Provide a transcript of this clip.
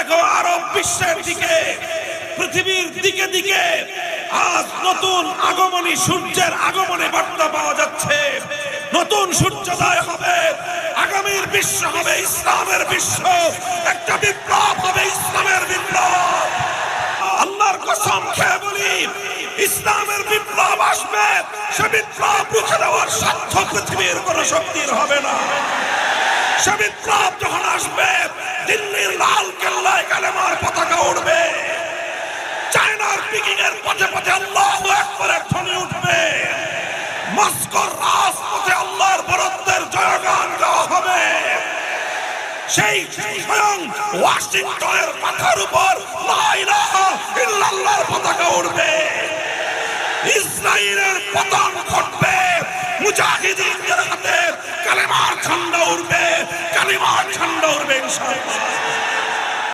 দেখো আরব বিশ্বের দিকে, পৃথিবীর দিকে দিকে আজ নতুন আগমনী সূর্যের আগমনে বার্তা পাওয়া যাচ্ছে। নতুন সূর্যোদয় হবে, আগামীর বিশ্ব হবে ইসলামের বিশ্ব, একটা বিপ্লব হবে ইসলামের বিপ্লব। আল্লাহর কসম খেয়ে বলি, ইসলামের বিপ্লব আসবে, সে বিপ্লব রুখে দেওয়ার সাধ্য পৃথিবীর কোন শক্তির হবে না। সে বিপ্লব যখন আসবে, দিল্লির লাল কেল্লায় কালেমার পতাকা উঠবে, চায়নার পিকিং এর পথে পথে আল্লাহু আকবারের ধ্বনি উঠবে, মস্কোর রাজপথে আল্লাহর বরত্বের জয়গান গাওয়া হবে। সেই স্বয়ং ওয়াশিংটনের মাথার উপর লা ইলাহা ইল্লাল্লাহর পতাকা উঠবে। ইসরায়েলের পতন ঘটবে, মুজাহিদিনদের হাতে কালেমার ঝান্ডা উঠবে, কালিমার ঝান্ডা উঠবে ইনশাআল্লাহ।